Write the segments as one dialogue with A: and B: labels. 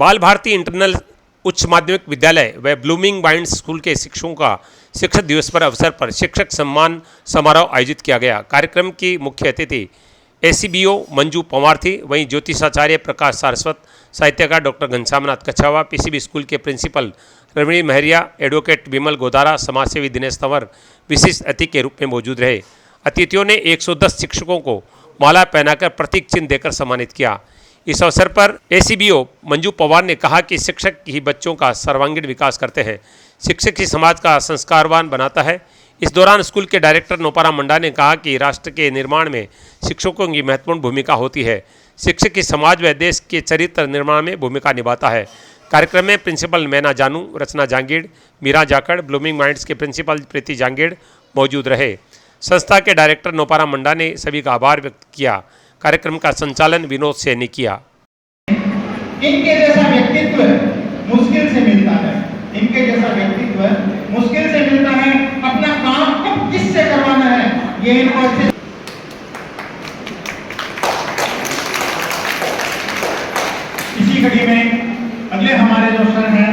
A: बाल भारती इंटरनल उच्च माध्यमिक विद्यालय व ब्लूमिंग माइंड्स स्कूल के शिक्षकों का शिक्षक दिवस पर अवसर पर शिक्षक सम्मान समारोह आयोजित किया गया। कार्यक्रम की मुख्य अतिथि एसीबीओ मंजू पंवार थी। वहीं ज्योतिषाचार्य प्रकाश सारस्वत, साहित्यकार डॉक्टर घनश्यामनाथ कछावा, पीसीबी स्कूल के प्रिंसिपल रमणी महरिया, एडवोकेट विमल गोदारा, समाजसेवी दिनेश तंवर विशिष्ट अतिथि के रूप में मौजूद रहे। अतिथियों ने 110 शिक्षकों को माला पहनाकर प्रतीक चिन्ह देकर सम्मानित किया। इस अवसर पर एसीबीओ मंजू पवार ने कहा कि शिक्षक ही बच्चों का सर्वांगीण विकास करते हैं। शिक्षक ही समाज का संस्कारवान बनाता है। इस दौरान स्कूल के डायरेक्टर नोपाराम मंडा ने कहा कि राष्ट्र के निर्माण में शिक्षकों की महत्वपूर्ण भूमिका होती है। शिक्षक ही समाज व देश के चरित्र निर्माण में भूमिका निभाता है। कार्यक्रम में प्रिंसिपल मैना जानू, रचना जांगीड़, मीरा जाखड़, ब्लूमिंग माइंड्स के प्रिंसिपल प्रीति जांगीड़ मौजूद रहे। संस्था के डायरेक्टर नोपाराम मंडा ने सभी का आभार व्यक्त किया। कार्यक्रम का संचालन विनोद सेन ने किया।
B: इनके जैसा व्यक्तित्व मुश्किल से मिलता है, इनके जैसा व्यक्तित्व मुश्किल से मिलता है। अपना काम कब किससे करवाना है ये इनको अच्छे। इसी कड़ी में अगले हमारे जो सर हैं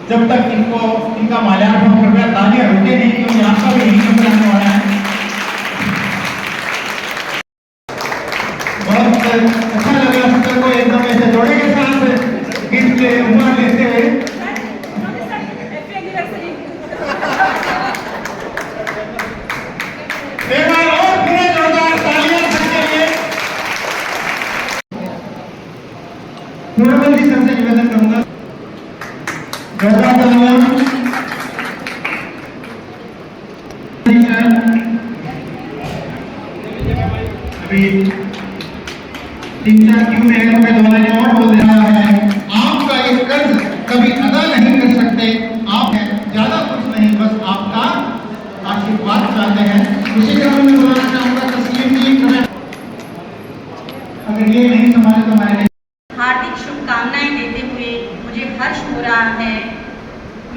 B: जब तक इनका माल्यार्पण कृपया तालियां रुके नहीं क्योंकि आपका भी नहीं आने वाला है। बहुत अच्छा लगा सर को एकदम ऐसे जोड़े के साथ गिफ्ट उपहार लेते हुए। एक बार और पूरे जोरदार तालियां सबके लिए। पूर्णबंदी सर से निवेदन करूंगा अभी 3-4 क्यों में दोबारा और बोल रहा है। आपका ये कर्ज कभी अदा नहीं कर सकते, आप ज्यादा कुछ नहीं, बस आपका आशीर्वाद चाहते हैं। उसी क्रम में बोलना चाहूंगा तस्लीम जी, अगर ये नहीं संभाले तो हमारे लिए
C: हार्दिक शुभकामनाएं देते हुए मुझे हर्ष हो रहा है।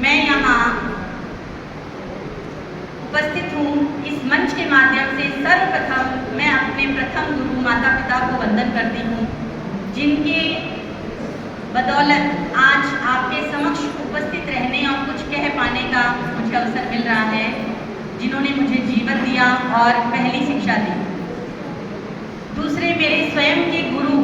C: मैं यहाँ उपस्थित हूँ। इस मंच के माध्यम से सर्वप्रथम मैं अपने प्रथम गुरु माता पिता को वंदन करती हूँ, जिनके बदौलत आज आपके समक्ष उपस्थित रहने और कुछ कह पाने का मुझे अवसर मिल रहा है, जिन्होंने मुझे जीवन दिया और पहली शिक्षा दी। दूसरे मेरे स्वयं के गुरु,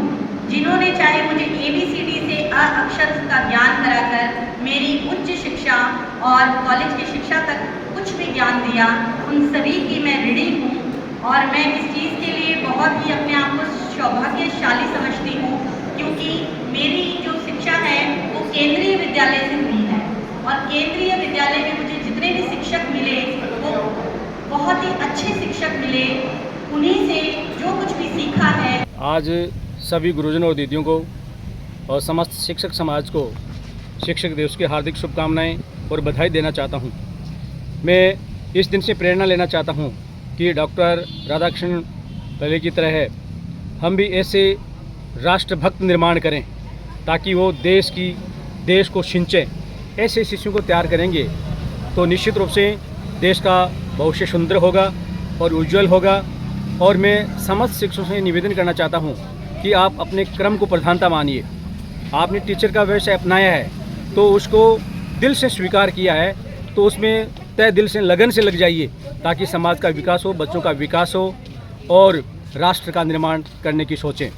C: जिन्होंने चाहे मुझे ABCD से अ अक्षर का ज्ञान कराकर मेरी उच्च शिक्षा और कॉलेज की शिक्षा तक कुछ भी ज्ञान दिया, उन सभी की मैं ऋणी हूँ। और मैं इस चीज़ के लिए बहुत ही अपने आप को सौभाग्यशाली समझती हूँ, क्योंकि मेरी जो शिक्षा है वो केंद्रीय विद्यालय से हुई है। और केंद्रीय विद्यालय में मुझे जितने भी शिक्षक मिले वो बहुत ही अच्छे शिक्षक मिले। उन्हीं से जो कुछ भी सीखा है।
D: आज सभी गुरुजनों और दीदियों को और समस्त शिक्षक समाज को शिक्षक दिवस की हार्दिक शुभकामनाएं और बधाई देना चाहता हूं। मैं इस दिन से प्रेरणा लेना चाहता हूं कि डॉक्टर राधाकृष्ण पहले की तरह हम भी ऐसे राष्ट्रभक्त निर्माण करें ताकि वो देश को सिंचें। ऐसे शिष्यों को तैयार करेंगे तो निश्चित रूप से देश का भविष्य सुंदर होगा और उज्जवल होगा। और मैं समस्त शिक्षकों से निवेदन करना चाहता हूं कि आप अपने क्रम को प्रधानता मानिए। आपने टीचर का व्यवसाय अपनाया है तो उसको दिल से स्वीकार किया है, तो उसमें तय दिल से लगन से लग जाइए ताकि समाज का विकास हो, बच्चों का विकास हो और राष्ट्र का निर्माण करने की सोचें।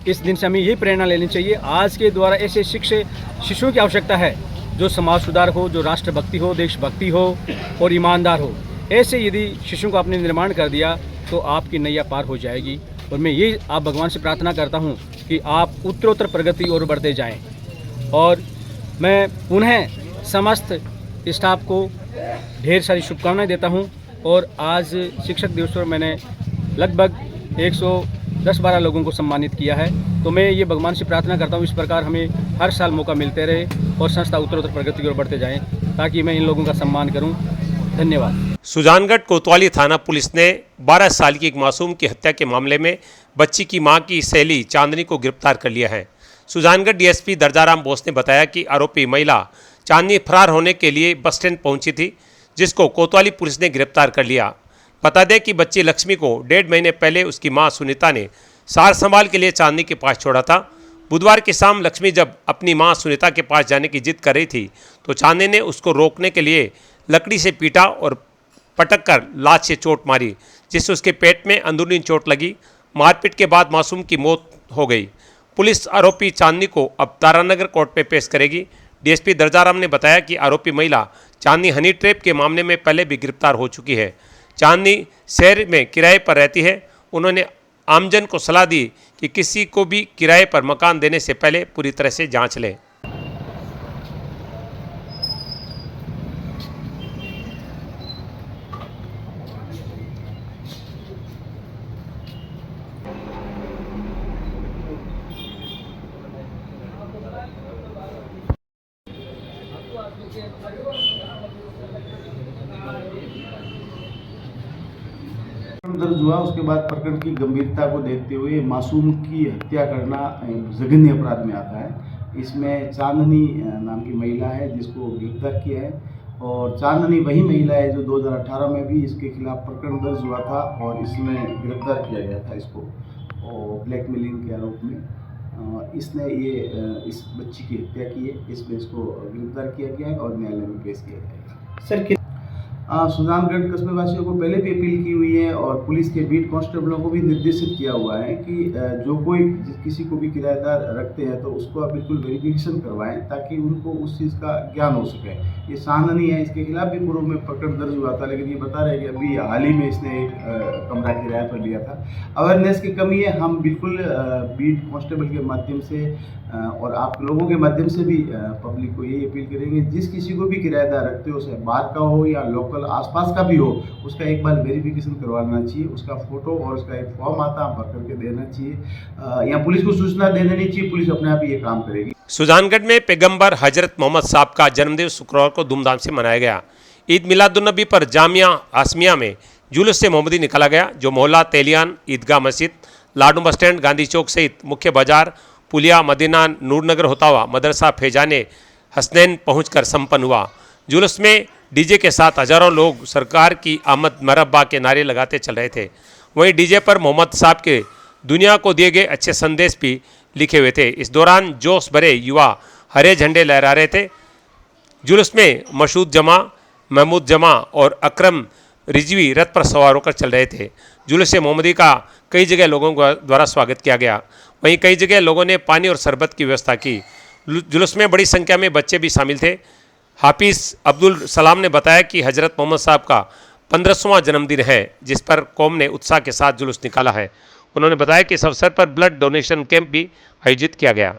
D: इस दिन से हमें यही प्रेरणा लेनी चाहिए। आज के द्वारा ऐसे शिष्यों की आवश्यकता है जो समाज सुधार हो, जो राष्ट्रभक्ति हो, देशभक्ति हो और ईमानदार हो। ऐसे यदि शिष्यों का आपने निर्माण कर दिया तो आपकी नैया पार हो जाएगी। और मैं ये आप भगवान से प्रार्थना करता हूँ कि आप उत्तरोत्तर प्रगति और बढ़ते जाएं। और मैं पुनः समस्त स्टाफ को ढेर सारी शुभकामनाएं देता हूँ। और आज शिक्षक दिवस पर मैंने लगभग 110-12 लोगों को सम्मानित किया है। तो मैं ये भगवान से प्रार्थना करता हूँ इस प्रकार हमें हर साल मौका मिलते रहे और संस्था उत्तरोत्तर प्रगति की ओर बढ़ते जाएँ ताकि मैं इन लोगों का सम्मान करूँ। धन्यवाद।
A: सुजानगढ़ कोतवाली थाना पुलिस ने 12 साल की एक मासूम की हत्या के मामले में बच्ची की मां की सहेली चांदनी को गिरफ्तार कर लिया है। सुजानगढ़ डीएसपी दर्जाराम बोस ने बताया कि आरोपी महिला चांदनी फरार होने के लिए बस स्टैंड पहुंची थी, जिसको कोतवाली पुलिस ने गिरफ्तार कर लिया। बता दें कि बच्ची लक्ष्मी को 1.5 महीने पहले उसकी मां सुनीता ने सार संभाल के लिए चांदनी के पास छोड़ा था। बुधवार की शाम लक्ष्मी जब अपनी मां सुनीता के पास जाने की जिद कर रही थी तो चांदनी ने उसको रोकने के लिए लकड़ी से पीटा और पटक कर लात से चोट मारी, जिससे उसके पेट में अंदरूनी चोट लगी। मारपीट के बाद मासूम की मौत हो गई। पुलिस आरोपी चांदनी को अब तारानगर कोर्ट में पेश करेगी। डीएसपी दर्जाराम ने बताया कि आरोपी महिला चांदनी हनी ट्रैप के मामले में पहले भी गिरफ्तार हो चुकी है। चांदनी शहर में किराए पर रहती है। उन्होंने आमजन को सलाह दी कि किसी को भी किराए पर मकान देने से पहले पूरी तरह से जांच लें।
E: दर्ज हुआ, उसके बाद प्रकरण की गंभीरता को देखते हुए मासूम की हत्या करना जघन्य अपराध में आता है। इसमें चांदनी नाम की महिला है जिसको गिरफ्तार किया है, और चांदनी वही महिला है जो 2018 में भी इसके खिलाफ प्रकरण दर्ज हुआ था और इसमें गिरफ्तार किया गया था इसको, और ब्लैकमेलिंग के आरोप में इसने इस बच्ची की हत्या की है। इसमें इसको गिरफ्तार किया गया है और न्यायालय में पेश किया जाएगा। सर सुजानगढ़ कस्बे वासियों को पहले भी अपील की हुई है और पुलिस के बीट कांस्टेबलों को भी निर्देशित किया हुआ है कि जो कोई किसी को भी किराएदार रखते हैं तो उसको आप बिल्कुल वेरिफिकेशन करवाएं ताकि उनको उस चीज़ का ज्ञान हो सके। ये चांदनी है, इसके खिलाफ भी पूर्व में प्रकरण दर्ज हुआ था, लेकिन ये बता रहे हैं कि अभी हाल ही में इसने एक कमरा किराए पर लिया था। अवेयरनेस की कमी है। हम बिल्कुल बीट कांस्टेबल के माध्यम से और आप लोगों के माध्यम से भी पब्लिक को यही अपील करेंगे, जिस किसी को भी किराएदार रखते हो, उसे बाहर का हो या लोकल आसपास का भी हो, उसका एक बार वेरिफिकेशन करवाना चाहिए। उसका फोटो और उसका एक फॉर्म आता भर करके देना चाहिए या पुलिस को सूचना दे देनी चाहिए। पुलिस अपने आप ही ये काम करेगी।
A: सुजानगढ़ में पैगंबर हजरत मोहम्मद साहब का जन्मदिन शुक्रवार को धूमधाम से मनाया गया। ईद मिलादुन्नबी पर जामिया आसमिया में जुलूस से मोहम्मदी निकाला गया, जो मोहल्ला तेलियान, ईदगाह मस्जिद, लाडू बस स्टैंड, गांधी चौक सहित मुख्य बाजार, पुलिया, मदीना, नूरनगर होता हुआ मदरसा फैजाने हसनैन पहुंचकर संपन्न हुआ। जुलूस में डीजे के साथ हजारों लोग सरकार की आमद मरहबा के नारे लगाते चल रहे थे। वहीं डीजे पर मोहम्मद साहब के दुनिया को दिए गए अच्छे संदेश भी लिखे हुए थे। इस दौरान जोश भरे युवा हरे झंडे लहरा रहे थे। जुलूस में मशहूद जमा, महमूद जमा और अकरम रिजवी रथ पर सवार होकर चल रहे थे। जुलूस से मोहम्मदी का कई जगह लोगों द्वारा स्वागत किया गया। वहीं कई जगह लोगों ने पानी और शरबत की व्यवस्था की। जुलूस में बड़ी संख्या में बच्चे भी शामिल थे। हाफिज़ अब्दुल सलाम ने बताया कि हजरत मोहम्मद साहब का 1500वां जन्मदिन है, जिस पर कौम ने उत्साह के साथ जुलूस निकाला है। उन्होंने बताया कि इस अवसर पर ब्लड डोनेशन कैंप भी आयोजित किया गया।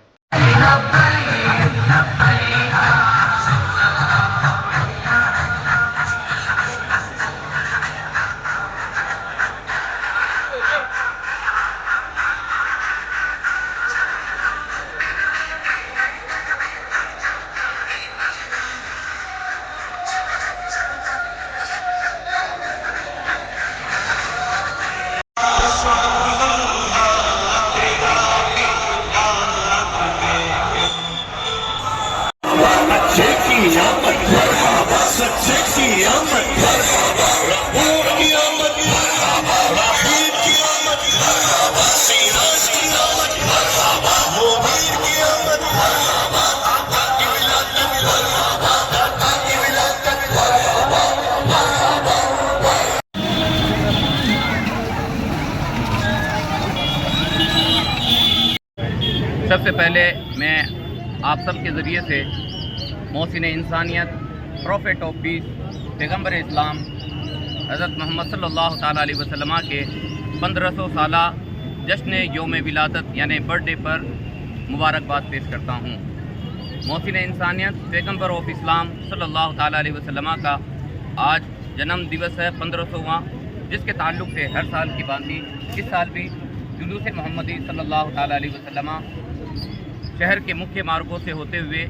F: सबसे पहले मैं आप सब के ज़रिए से मोहसिन इंसानियत, प्रॉफिट ऑफ पीस, पैगंबर इस्लाम हज़रत मोहम्मद सल्लल्लाहु ताला अलैहि वसल्लम के 1500 साला जश्न योम विलादत यानी बर्थडे पर मुबारकबाद पेश करता हूँ। मोहसिन इंसानियत, पैगंबर ऑफ इस्लाम सल्लल्लाहु ताला अलैहि वसल्लम का आज जन्म दिवस है 1500वां, जिसके ताल्लुक़ से हर साल की भांति इस साल भी जुलूस मोहम्मदी सल्लल्लाहु ताला अलैहि वसल्लम शहर के मुख्य मार्गों से होते हुए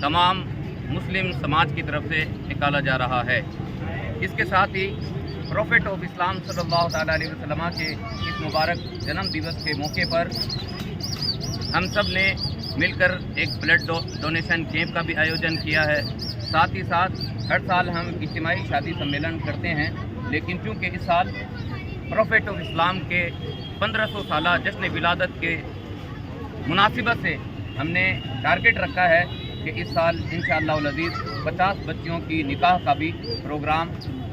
F: तमाम मुस्लिम समाज की तरफ से निकाला जा रहा है। इसके साथ ही प्रॉफिट ऑफ इस्लाम सल्लल्लाहु ताला अलैहि वसल्लम के इस मुबारक जन्म दिवस के मौके पर हम सब ने मिलकर एक ब्लड डोनेशन कैंप का भी आयोजन किया है। साथ ही साथ हर साल हम इज्तिमाई शादी सम्मेलन करते हैं, लेकिन चूँकि इस साल प्रोफेट ऑफ इस्लाम के 1500 साला जश्न विलादत के मुनासिबत से हमने टारगेट रखा है कि इस साल इंशाअल्लाह अज़ीज़ 50 बच्चियों की निकाह का भी प्रोग्राम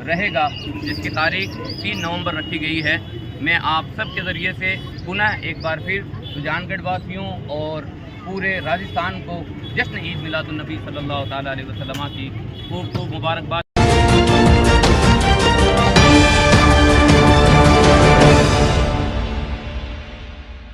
F: रहेगा, जिसकी तारीख 3 नवंबर रखी गई है। मैं आप सब के ज़रिए से पुनः एक बार फिर सुजानगढ़ वासियों और पूरे राजस्थान को जश्न ईद मिलादुन्नबी सल्लल्लाहु अलैहि वसल्लम की खूब खूब मुबारकबाद।